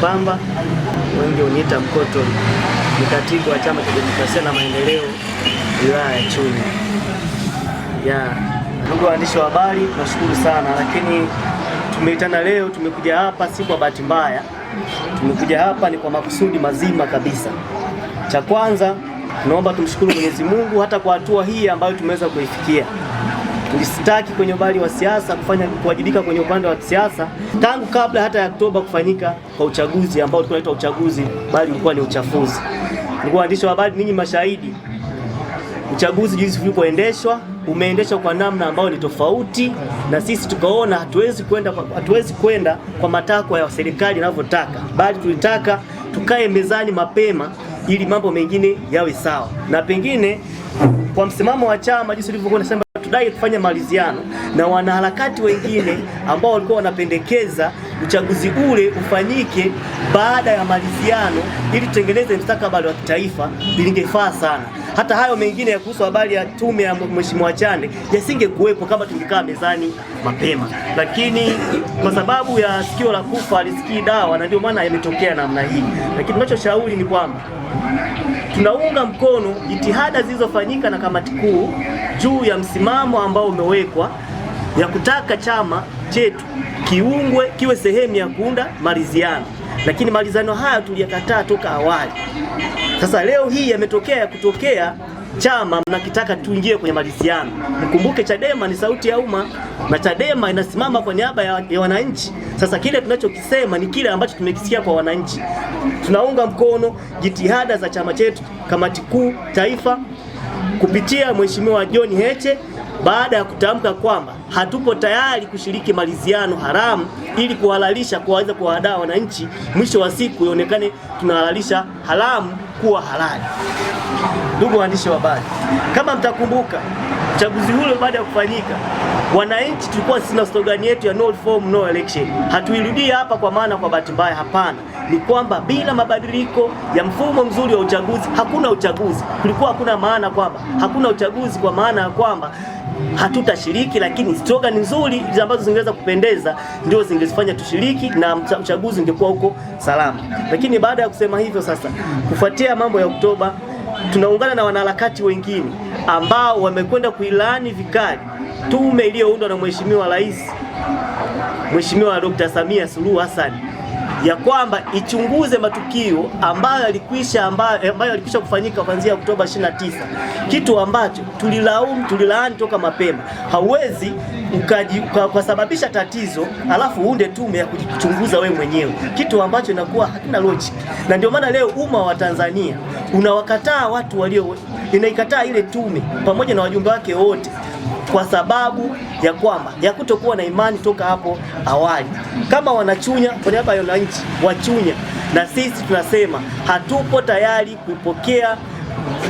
Mpamba, wengi uniita Mkoto, ni katibu wa Chama cha Demokrasia na Maendeleo wilaya ya Chunya. Ndugu waandishi wa habari, tunashukuru sana, lakini tumeitana leo, tumekuja hapa si kwa bahati mbaya. Tumekuja hapa ni kwa makusudi mazima kabisa. Cha kwanza, tunaomba tumshukuru Mwenyezi Mungu hata kwa hatua hii ambayo tumeweza kuifikia. Tulistaki kwenye ubali wa siasa kuwajibika kwenye upande wa siasa tangu kabla hata ya Oktoba kufanyika kwa uchaguzi ambao tunaita uchaguzi, bali ulikuwa ni uchafuzi. Ndugu waandishi wa habari, ninyi mashahidi, uchaguzi jinsi ulivyoendeshwa umeendeshwa kwa namna ambayo ni tofauti, na sisi tukaona hatuwezi kwenda kwa matakwa ya serikali inavyotaka, bali tulitaka tukae mezani mapema ili mambo mengine yawe sawa. Na pengine kwa msimamo wa chama jinsi ulivyokuwa unasema tudai kufanya maliziano na wanaharakati wengine ambao walikuwa wanapendekeza uchaguzi ule ufanyike baada ya maliziano ili tutengeneze mustakabali wa kitaifa, ilingefaa sana. Hata hayo mengine ya kuhusu habari ya tume ya Mheshimiwa Chande yasingekuwepo kama tungekaa mezani mapema, lakini kwa sababu ya sikio la kufa alisikii dawa, na ndio maana yametokea namna hii. Lakini tunachoshauri ni kwamba tunaunga mkono jitihada zilizofanyika na kamati kuu juu ya msimamo ambao umewekwa ya kutaka chama chetu kiwe sehemu ya kuunda maliziano, lakini maliziano haya tuliyakataa toka awali. Sasa leo hii yametokea kutokea chama mnakitaka tuingie kwenye maliziano. Mkumbuke Chadema ni sauti ya umma na Chadema inasimama kwa niaba ya wananchi. Sasa kile tunachokisema ni kile ambacho tumekisikia kwa wananchi. Tunaunga mkono jitihada za chama chetu, kamati kuu taifa kupitia Mheshimiwa John Heche, baada ya kutamka kwamba hatupo tayari kushiriki maliziano haramu ili kuhalalisha kuweza kuwahadaa wananchi, mwisho wa siku ionekane tunahalalisha haramu kuwa halali. Ndugu waandishi wa habari, kama mtakumbuka uchaguzi ule baada ya kufanyika, wananchi tulikuwa sina slogan yetu ya no reform no election. Hatuirudii hapa kwa maana kwa bahati mbaya, hapana. Ni kwamba bila mabadiliko ya mfumo mzuri wa uchaguzi hakuna uchaguzi. Kulikuwa hakuna maana kwamba hakuna uchaguzi kwa maana ya kwamba hatutashiriki, lakini slogan nzuri ambazo zingeweza kupendeza ndio zingefanya tushiriki na uchaguzi ungekuwa huko salama. Lakini baada ya kusema hivyo, sasa kufuatia mambo ya Oktoba, tunaungana na wanaharakati wengine ambao wamekwenda kuilani vikali tume iliyoundwa na Mheshimiwa Rais, Mheshimiwa Dr. Samia Suluhu Hassan, ya kwamba ichunguze matukio ambayo yalikwisha kufanyika kuanzia Oktoba 29, kitu ambacho tulilaani toka mapema. Hauwezi ukasababisha tatizo alafu uunde tume ya kujichunguza wewe mwenyewe, kitu ambacho inakuwa hakina logic. Na ndio maana leo umma wa Tanzania unawakataa inaikataa ile tume pamoja na wajumbe wake wote, kwa sababu ya kwamba ya kutokuwa na imani toka hapo awali. Kama wanachunya kwa niaba ya wananchi wa Chunya, na sisi tunasema hatupo tayari kupokea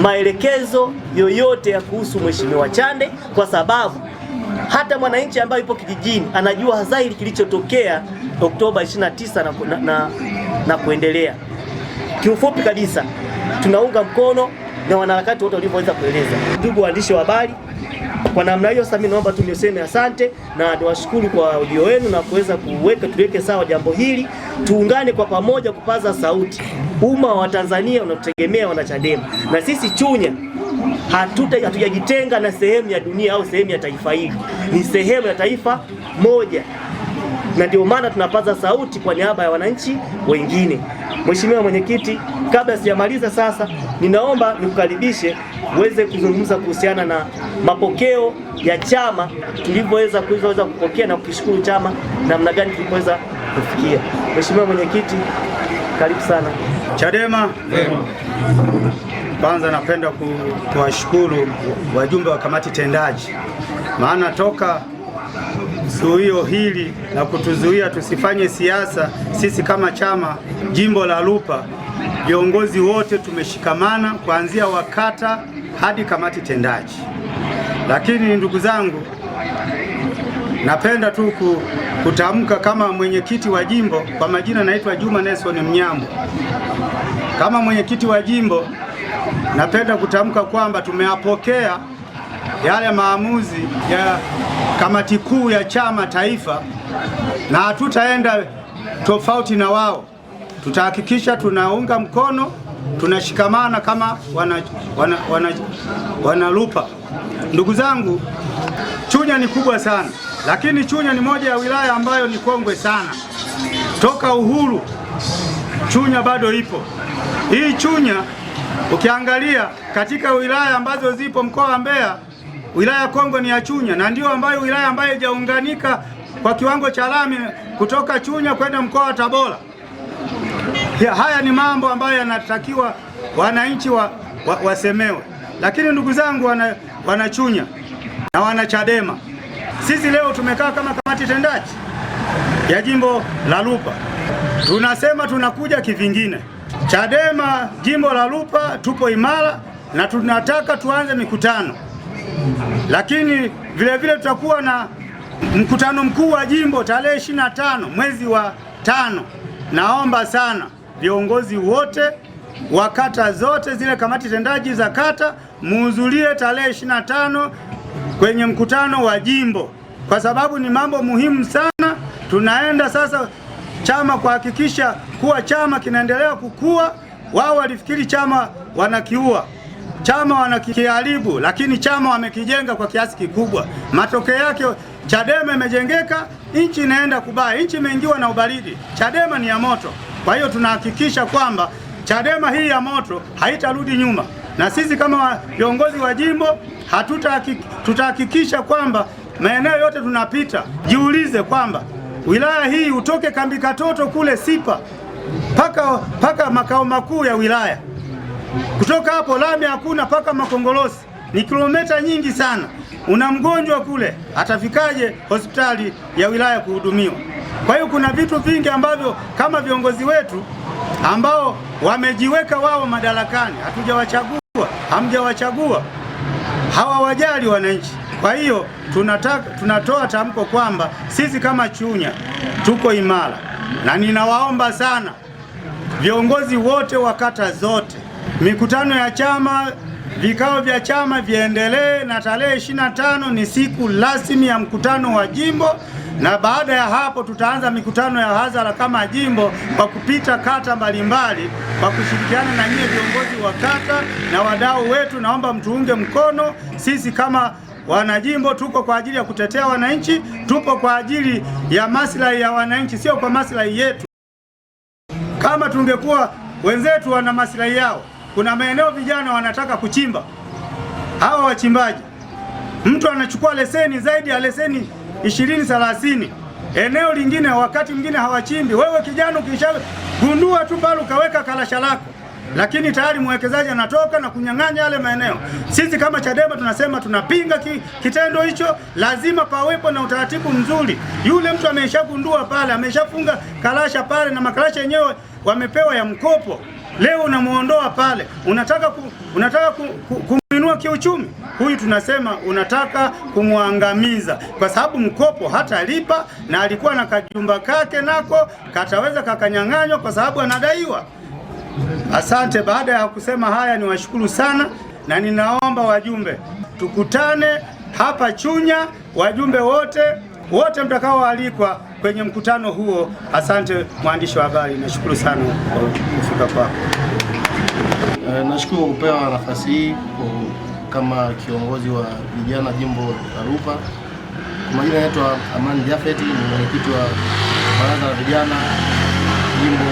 maelekezo yoyote ya kuhusu Mheshimiwa Chande, kwa sababu hata mwananchi ambaye yupo kijijini anajua dhahiri kilichotokea Oktoba 29 na kuendelea. Kiufupi kabisa, tunaunga mkono na wanaharakati wote walivyoweza kueleza. Ndugu waandishi wa habari, kwa namna hiyo sasa mimi naomba tu niseme asante na niwashukuru kwa ujio wenu na kuweza tuweke sawa jambo hili. Tuungane kwa pamoja kupaza sauti. Umma wa Tanzania unatutegemea wana Chadema, na sisi Chunya hatujajitenga na sehemu ya dunia au sehemu ya taifa hili. Ni sehemu ya taifa moja, na ndio maana tunapaza sauti kwa niaba ya wananchi wengine. Mheshimiwa Mwenyekiti, kabla sijamaliza sasa, ninaomba nikukaribishe uweze kuzungumza kuhusiana na mapokeo ya chama tulivyoweza kupokea na kukishukuru chama namna gani tulipoweza kufikia. Mheshimiwa Mwenyekiti, karibu sana. Chadema, kwanza napenda kuwashukuru wajumbe wa kamati tendaji, maana toka zuio hili na kutuzuia tusifanye siasa, sisi kama chama jimbo la Lupa, viongozi wote tumeshikamana kuanzia wakata hadi kamati tendaji. Lakini ndugu zangu, napenda tu kutamka kama mwenyekiti wa jimbo, kwa majina naitwa Juma Nelson Mnyambo. Kama mwenyekiti wa jimbo, napenda kutamka kwamba tumeyapokea yale maamuzi ya kamati kuu ya chama taifa, na hatutaenda tofauti na wao. tutahakikisha tunaunga mkono, tunashikamana kama wana Lupa. Ndugu zangu, Chunya ni kubwa sana, lakini Chunya ni moja ya wilaya ambayo ni kongwe sana. Toka uhuru Chunya bado ipo. Hii Chunya ukiangalia katika wilaya ambazo zipo mkoa wa Mbeya, wilaya kongwe ni ya Chunya, na ndio ambayo wilaya ambayo haijaunganika kwa kiwango cha lami kutoka Chunya kwenda mkoa wa Tabora. Haya ni mambo ambayo yanatakiwa wananchi wasemewe. Lakini ndugu zangu, wana Chunya na wana Chadema, sisi leo tumekaa kama kamati tendaji ya jimbo la Lupa, tunasema tunakuja kivingine. Chadema jimbo la Lupa tupo imara na tunataka tuanze mikutano, lakini vile tutakuwa na mkutano mkuu wa jimbo tarehe 25 mwezi wa 5. Naomba sana viongozi wote wa kata zote zile kamati tendaji za kata muhudhurie tarehe 25 kwenye mkutano wa jimbo, kwa sababu ni mambo muhimu sana. Tunaenda sasa chama kuhakikisha kuwa chama kinaendelea kukua. Wao walifikiri chama wanakiua, chama wanakiharibu, lakini chama wamekijenga kwa kiasi kikubwa. Matokeo yake Chadema imejengeka, nchi inaenda kubaya, nchi imeingiwa na ubaridi. Chadema ni ya moto. Kwa hiyo tunahakikisha kwamba Chadema hii ya moto haitarudi nyuma, na sisi kama viongozi wa jimbo tutahakikisha kwamba maeneo yote tunapita. Jiulize kwamba wilaya hii utoke Kambi Katoto kule Sipa paka makao makuu ya wilaya, kutoka hapo lami hakuna paka Makongolosi, ni kilomita nyingi sana. Una mgonjwa kule, atafikaje hospitali ya wilaya kuhudumiwa? Kwa hiyo kuna vitu vingi ambavyo kama viongozi wetu ambao wamejiweka wao madarakani, hatujawachagua, hamjawachagua, hawawajali wananchi. Kwa hiyo tunatoa tamko kwamba sisi kama Chunya tuko imara, na ninawaomba sana viongozi wote wa kata zote, mikutano ya chama, vikao vya chama viendelee, na tarehe 25 ni siku rasmi ya mkutano wa jimbo, na baada ya hapo tutaanza mikutano ya hadhara kama jimbo kwa kupita kata mbalimbali kwa kushirikiana na nyie viongozi wa kata na wadau wetu. Naomba mtuunge mkono. Sisi kama wanajimbo tuko kwa ajili ya kutetea wananchi, tupo kwa ajili ya maslahi ya wananchi, sio kwa maslahi yetu. Kama tungekuwa wenzetu wana maslahi yao, kuna maeneo vijana wanataka kuchimba, hawa wachimbaji, mtu anachukua leseni zaidi ya leseni 20-30, eneo lingine wakati mwingine hawachimbi. Wewe kijana ukishagundua tu pale ukaweka kalasha lako, lakini tayari mwekezaji anatoka na kunyang'anya yale maeneo. Sisi kama Chadema tunasema tunapinga kitendo hicho. Lazima pawepo na utaratibu mzuri. Yule mtu ameshagundua pale, ameshafunga kalasha pale, na makalasha yenyewe wamepewa ya mkopo, leo unamuondoa pale, unataka kumuinua kiuchumi. Huyu tunasema unataka kumwangamiza, kwa sababu mkopo hatalipa, na alikuwa na kajumba kake nako kataweza kakanyang'anywa kwa sababu anadaiwa. Asante. Baada ya kusema haya, niwashukuru sana, na ninaomba wajumbe tukutane hapa Chunya, wajumbe wote mtakaoalikwa kwenye mkutano huo. Asante mwandishi wa habari, nashukuru sana kwa kufika kwako. Nashukuru kupewa nafasi hii kama kiongozi wa vijana jimbo la Lupa. Kwa majina naitwa Amani Jafeti, ni mwenyekiti wa baraza la vijana jimbo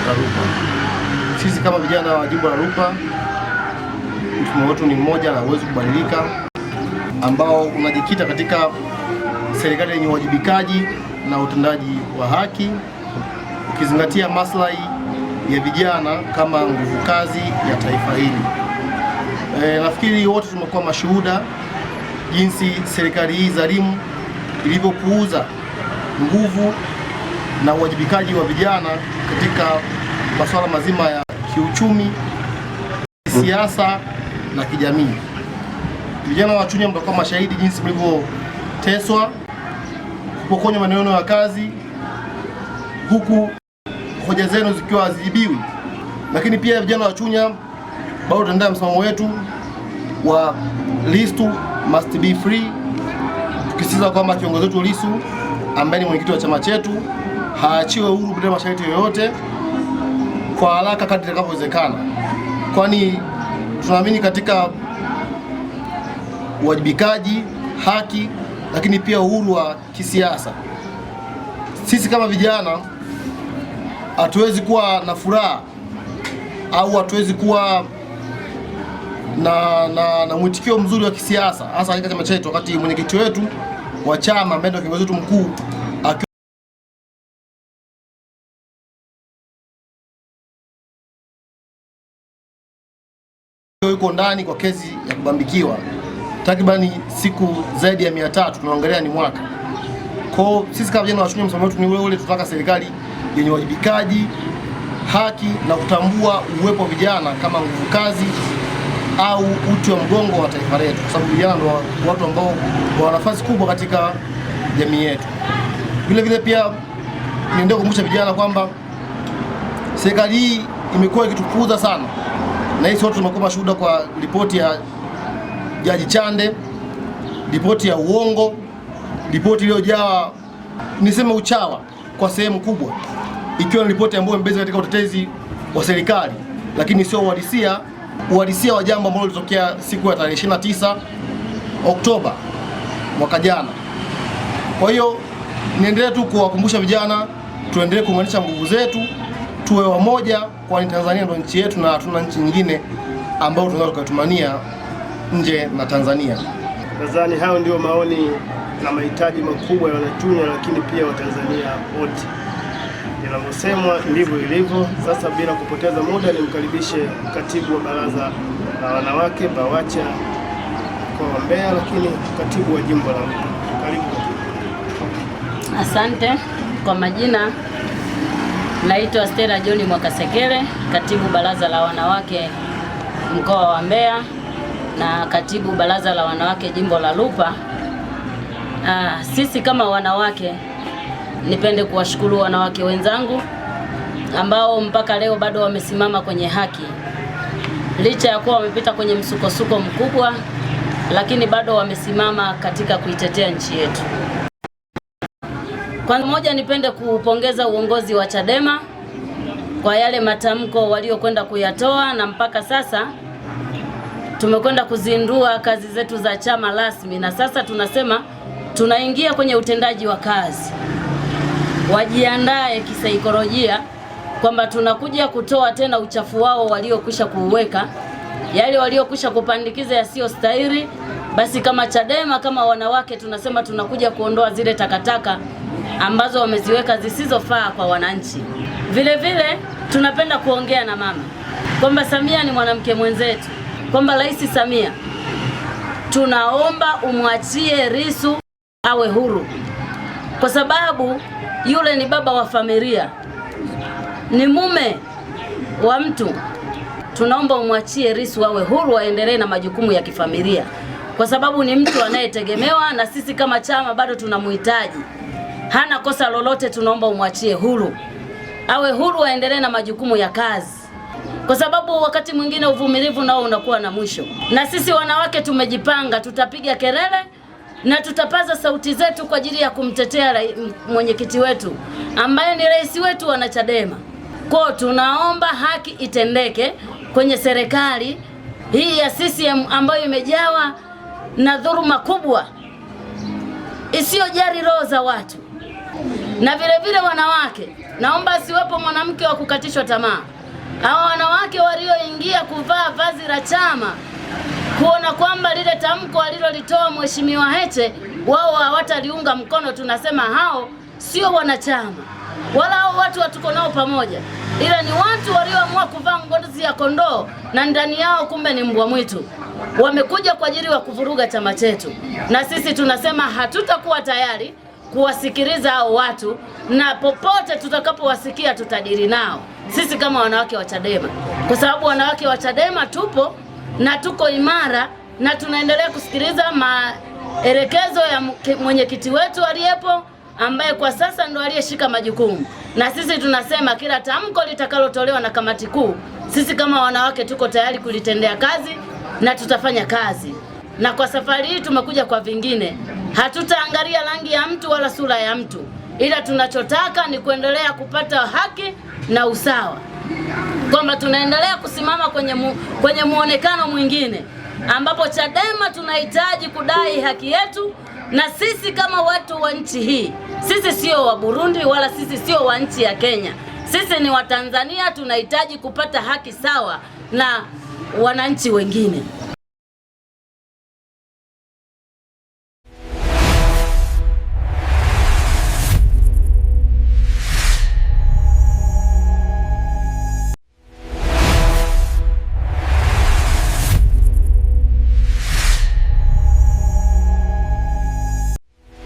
la Lupa. Sisi kama vijana wa jimbo la Lupa, mfumo wetu ni mmoja na huwezi kubadilika, ambao unajikita katika serikali yenye uwajibikaji na utendaji wa haki, ukizingatia maslahi ya vijana kama nguvu kazi ya taifa hili. Nafikiri wote tumekuwa mashuhuda jinsi serikali hii dhalimu ilivyopuuza nguvu na uwajibikaji wa vijana katika masuala mazima ya kiuchumi, siasa na kijamii. Vijana wa Chunya mtakuwa mashahidi jinsi mlivyoteswa, kupokonywa maneno ya kazi, huku hoja zenu zikiwa hazijibiwi. Lakini pia vijana wa Chunya bado tutaendelea msimamo wetu wa Lissu must be free, tukisisitiza kwamba kiongozi wetu Lissu ambaye ni mwenyekiti wa chama chetu haachiwe huru bila masharti yoyote, kwa haraka kadri itakavyowezekana, kwani tunaamini katika uwajibikaji, haki, lakini pia uhuru wa kisiasa. Sisi kama vijana hatuwezi kuwa na furaha au hatuwezi kuwa na mwitikio mzuri wa kisiasa, hasa katika chama chetu, wakati mwenyekiti wetu wa chama ambaye ndio kiongozi wetu mkuu yuko ndani kwa kesi ya kubambikiwa takribani siku zaidi ya 300, tunaongelea ni mwaka. Kwa sisi kama vijana wa Chunya, msimamo wetu ni ule, tunataka serikali yenye wajibikaji, haki na kutambua uwepo wa vijana kama nguvu kazi au uti wa mgongo wa taifa letu, kwa sababu vijana ndio watu ambao wana nafasi kubwa katika jamii yetu. Vile vile pia niendelee kukumbusha vijana kwamba serikali hii imekuwa ikitupuuza sana, na hii sote tumekuwa mashuhuda kwa ripoti ya Jaji Chande, ripoti ya uongo, ripoti iliyojaa niseme uchawa kwa sehemu kubwa, ikiwa ni ripoti ambayo imebezi katika utetezi wa serikali, lakini sio uhalisia wa jambo ambalo lilitokea siku ya tarehe 29 Oktoba mwaka jana. Kwa hiyo niendelee tu kuwakumbusha vijana, tuendelee kuunganisha nguvu zetu, tuwe wamoja, kwani Tanzania ndio nchi yetu na hatuna nchi nyingine ambayo tunaweza kutumania nje na Tanzania. Nadhani hayo ndio maoni na mahitaji makubwa ya Wanachunya, lakini pia Watanzania wote. Inavyosemwa ndivyo ilivyo. Sasa bila kupoteza muda, nimkaribishe katibu wa baraza la wanawake BAWACHA mkoa wa Mbeya, lakini katibu wa jimbo la Lupa. Karibu. Asante. Kwa majina naitwa Stella John Mwakasekele, katibu baraza la wanawake mkoa wa Mbeya na katibu baraza la wanawake jimbo la Lupa. Sisi kama wanawake, nipende kuwashukuru wanawake wenzangu ambao mpaka leo bado wamesimama kwenye haki, licha ya kuwa wamepita kwenye msukosuko mkubwa, lakini bado wamesimama katika kuitetea nchi yetu. Kwa moja, nipende kuupongeza uongozi wa Chadema kwa yale matamko waliokwenda kuyatoa, na mpaka sasa tumekwenda kuzindua kazi zetu za chama rasmi, na sasa tunasema tunaingia kwenye utendaji wa kazi. Wajiandae kisaikolojia kwamba tunakuja kutoa tena uchafu wao waliokwisha kuuweka, yale waliokwisha kupandikiza yasiyo stahili. Basi kama Chadema, kama wanawake, tunasema tunakuja kuondoa zile takataka ambazo wameziweka zisizofaa kwa wananchi. Vile vile tunapenda kuongea na mama kwamba Samia ni mwanamke mwenzetu, kwamba Rais Samia tunaomba umwachie Lissu awe huru, kwa sababu yule ni baba wa familia, ni mume wa mtu. Tunaomba umwachie Lissu awe huru, aendelee na majukumu ya kifamilia, kwa sababu ni mtu anayetegemewa na sisi kama chama bado tunamhitaji. Hana kosa lolote, tunaomba umwachie huru, awe huru, aendelee na majukumu ya kazi, kwa sababu wakati mwingine uvumilivu nao unakuwa na mwisho. Na sisi wanawake tumejipanga, tutapiga kelele na tutapaza sauti zetu kwa ajili ya kumtetea mwenyekiti wetu ambaye ni rais wetu wa Chadema. Kwa tunaomba haki itendeke kwenye serikali hii ya CCM ambayo imejawa na dhuluma kubwa isiyojali roho za watu. Na vile vile wanawake, naomba asiwepo mwanamke wa kukatishwa tamaa. Hao wanawake walioingia kuvaa vazi la chama kuona kwamba lile tamko alilolitoa Mheshimiwa Heche wao hawataliunga mkono, tunasema hao sio wanachama wala hao watu watuko nao pamoja, ila ni watu walioamua kuvaa ngozi ya kondoo na ndani yao kumbe ni mbwa mwitu. Wamekuja kwa ajili ya kuvuruga chama chetu, na sisi tunasema hatutakuwa tayari kuwasikiliza hao watu, na popote tutakapowasikia tutadili nao sisi kama wanawake wa Chadema, kwa sababu wanawake wa Chadema tupo na tuko imara na tunaendelea kusikiliza maelekezo ya mwenyekiti wetu aliyepo, ambaye kwa sasa ndo aliyeshika majukumu. Na sisi tunasema kila tamko litakalotolewa na kamati kuu, sisi kama wanawake tuko tayari kulitendea kazi na tutafanya kazi. Na kwa safari hii tumekuja kwa vingine, hatutaangalia rangi ya mtu wala sura ya mtu, ila tunachotaka ni kuendelea kupata haki na usawa. kwamba tunaendelea kusimama kwenye muonekano mwingine ambapo Chadema tunahitaji kudai haki yetu, na sisi kama watu wa nchi hii, sisi sio wa Burundi wala sisi sio wa nchi ya Kenya. Sisi ni Watanzania, tunahitaji kupata haki sawa na wananchi wengine.